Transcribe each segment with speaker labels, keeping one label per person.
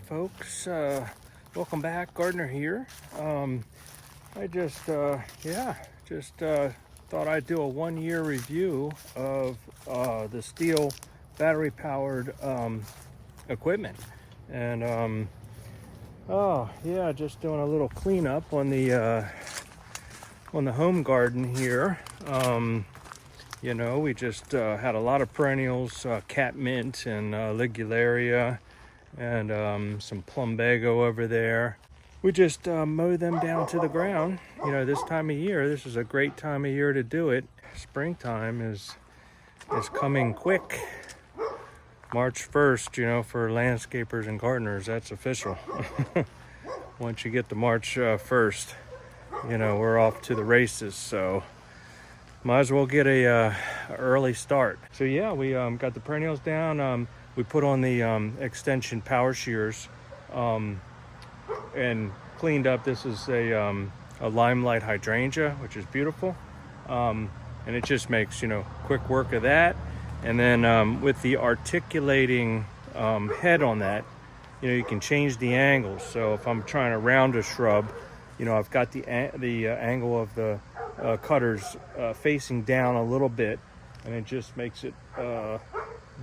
Speaker 1: folks. Welcome back. Gardner here. I just thought I'd do a 1-year review of the Stihl battery powered equipment. And just doing a little cleanup on the home garden here. We just had a lot of perennials, catmint and ligularia, and some plumbago over there. We just mow them down to the ground. This time of year, this is a great time of year to do it. Springtime is coming quick. March 1st, for landscapers and gardeners, that's official. Once you get to March 1st, we're off to the races. So might as well get a early start. So yeah, we got the perennials down. We put on the extension power shears and cleaned up. This is a limelight hydrangea, which is beautiful, and it just makes quick work of that. And then with the articulating head on that, you can change the angle. So if I'm trying to round a shrub, I've got the angle of the cutters facing down a little bit, and it just makes it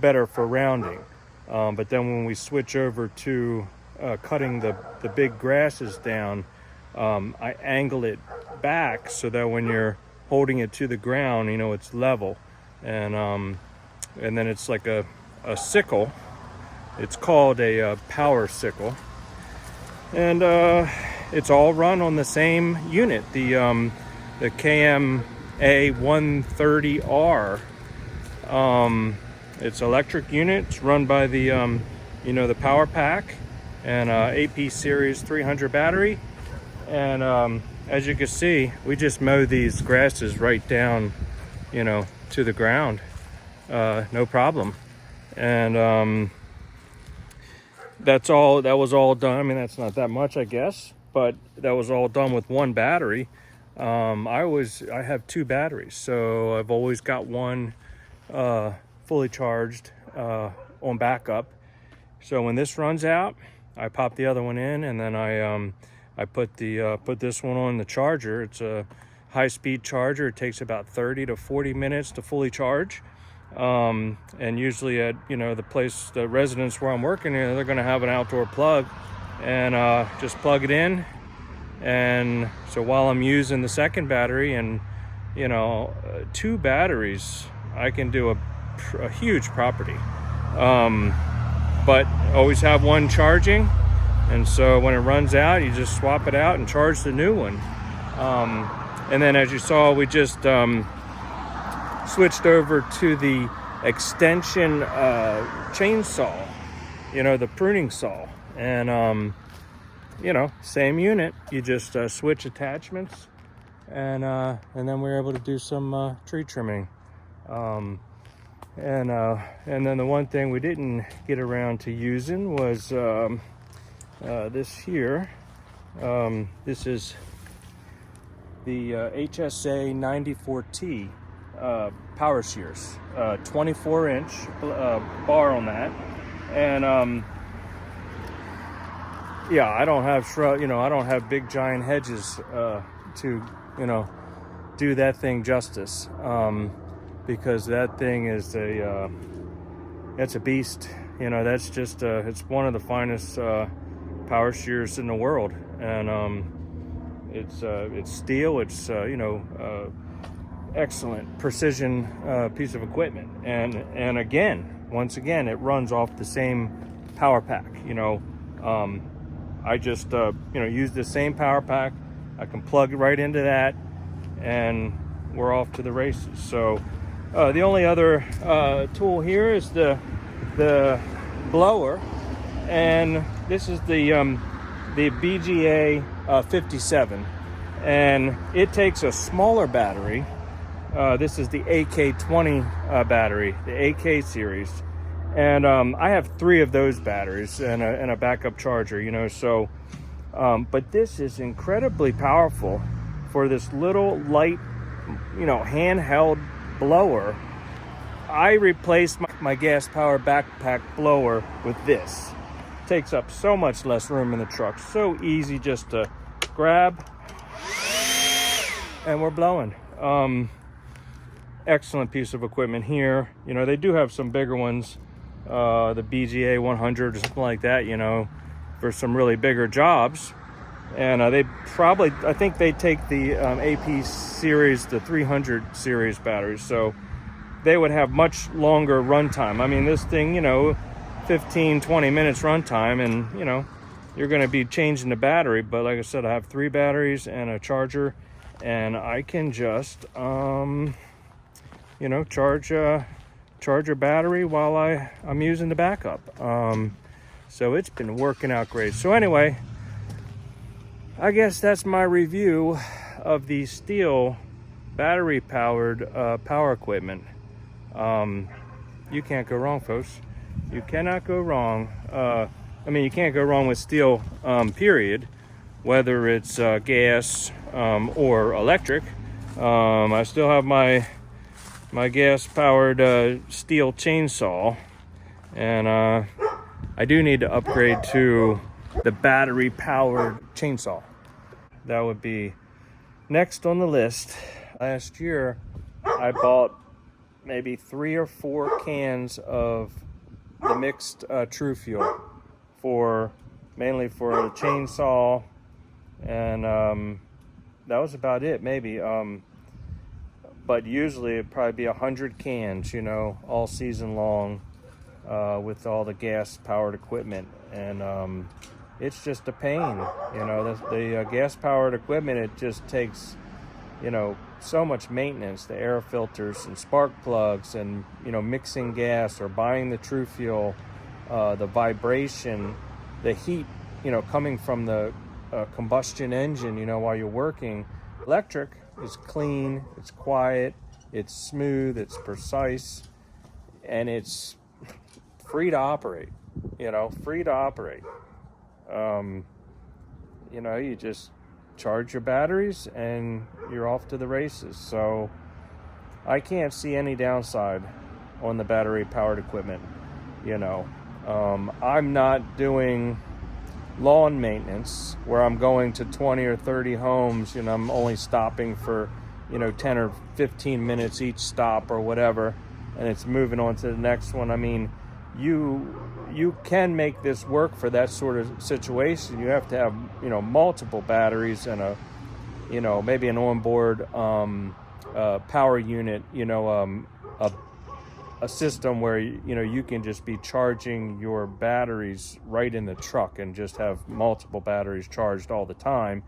Speaker 1: better for rounding. But then when we switch over to cutting the big grasses down, I angle it back so that when you're holding it to the ground, it's level. And then it's like a sickle. It's called a power sickle. And it's all run on the same unit, the KMA 130R. It's electric unit. It's run by the the power pack and AP series 300 battery. And as you can see, we just mow these grasses right down to the ground, no problem. And that was all done. I mean, that's not that much, I guess, but that was all done with one battery. I have 2 batteries, so I've always got one fully charged on backup. So when this runs out, I pop the other one in, and then I put this one on the charger. It's a high-speed charger. It takes about 30 to 40 minutes to fully charge. And usually at the residence where I'm working, they're going to have an outdoor plug, and just plug it in. And so while I'm using the second battery, and 2 batteries, I can do a huge property. But always have one charging, and so when it runs out, you just swap it out and charge the new one. And then, as you saw, we just switched over to the extension chainsaw, the pruning saw. And same unit. You just switch attachments, and then we're able to do some tree trimming. And then the one thing we didn't get around to using was this here. This is the HSA 94T power shears, 24-inch bar on that. And I don't have I don't have big giant hedges to do that thing justice, because that thing is it's a beast. That's just it's one of the finest power shears in the world. And it's Stihl. It's excellent precision piece of equipment. And once again, it runs off the same power pack. I just use the same power pack. I can plug right into that, and we're off to the races. So the only other tool here is the blower, and this is the BGA 57, and it takes a smaller battery. This is the AK20 battery, the AK series. And I have 3 of those batteries and a backup charger, so, but this is incredibly powerful for this little light, handheld blower. I replaced my gas powered backpack blower with this. takes up so much less room in the truck. So easy just to grab, and we're blowing. Excellent piece of equipment here. You know, they do have some bigger ones, the BGA 100 or something like that, you know, for some really bigger jobs. And they probably, I think they take the AP series, the 300 series batteries, so they would have much longer runtime. I mean, this thing, you know, 15-20 minutes runtime, and you know, you're going to be changing the battery. But like I said, I have 3 batteries and a charger, and I can just you know, charge a battery while I'm using the backup. So it's been working out great. So anyway, I guess that's my review of the Stihl battery powered power equipment. You can't go wrong, folks. You cannot go wrong. I mean, you can't go wrong with Stihl, period, whether it's gas or electric. I still have my gas powered Stihl chainsaw, and I do need to upgrade to the battery powered chainsaw. That would be next on the list. Last year I bought maybe 3 or 4 cans of the mixed True Fuel mainly for the chainsaw, and that was about it, maybe. But usually it'd probably be 100 cans, you know, all season long, with all the gas powered equipment. And it's just a pain, you know, the gas powered equipment. It just takes, you know, so much maintenance, the air filters and spark plugs, and, you know, mixing gas or buying the True Fuel, the vibration, the heat, you know, coming from the combustion engine, you know, while you're working. Electric is clean, it's quiet, it's smooth, it's precise, and it's free to operate, you know, free to operate. You know, you just charge your batteries and you're off to the races. So I can't see any downside on the battery powered equipment. You know, I'm not doing lawn maintenance where I'm going to 20 or 30 homes, you know, I'm only stopping for, you know, 10 or 15 minutes each stop or whatever, and it's moving on to the next one. I mean, you can make this work for that sort of situation. You have to have, you know, multiple batteries and a, you know, maybe an onboard power unit, you know, a system where, you know, you can just be charging your batteries right in the truck and just have multiple batteries charged all the time.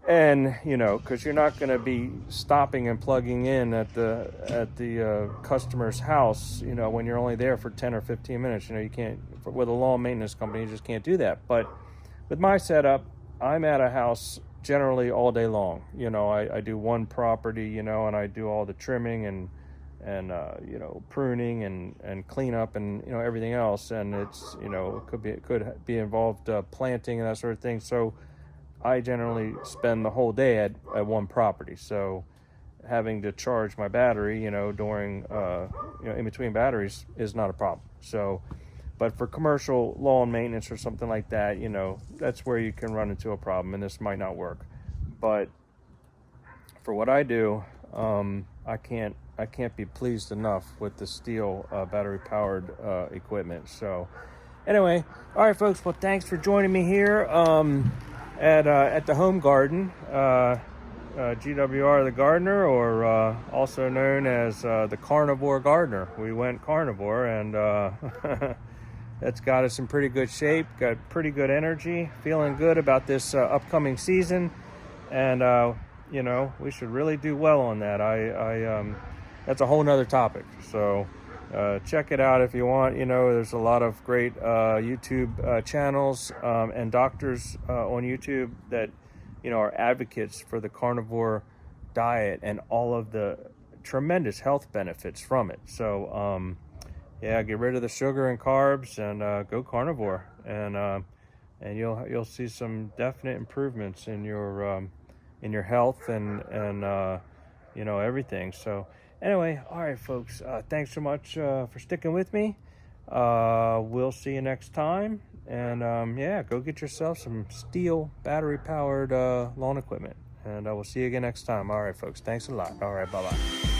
Speaker 1: And, you know, because you're not going to be stopping and plugging in at the customer's house, you know, when you're only there for 10 or 15 minutes. You know, you can't, with a lawn maintenance company, you just can't do that. But with my setup, I'm at a house generally all day long. You know, I do one property, you know, and I do all the trimming and you know, pruning and cleanup and, you know, everything else. And it's, you know, it could be involved planting and that sort of thing. So I generally spend the whole day at one property. So having to charge my battery, you know, during, you know, in between batteries is not a problem. So, but for commercial lawn maintenance or something like that, you know, that's where you can run into a problem, and this might not work. But for what I do, I can't be pleased enough with the Stihl battery powered equipment. So anyway, all right, folks. Well, thanks for joining me here at the home garden, GWR the gardener, or also known as the carnivore gardener. We went carnivore, and that's got us in pretty good shape, got pretty good energy, feeling good about this upcoming season. And you know, we should really do well on that. That's a whole nother topic. So check it out if you want. You know, there's a lot of great YouTube channels and doctors on YouTube that, you know, are advocates for the carnivore diet and all of the tremendous health benefits from it. So yeah, get rid of the sugar and carbs and go carnivore, and you'll see some definite improvements in your health and you know, everything. So anyway, all right, folks, thanks so much for sticking with me. We'll see you next time. And yeah, go get yourself some Stihl battery powered lawn equipment. And I will see you again next time. All right, folks. Thanks a lot. All right. Bye-bye.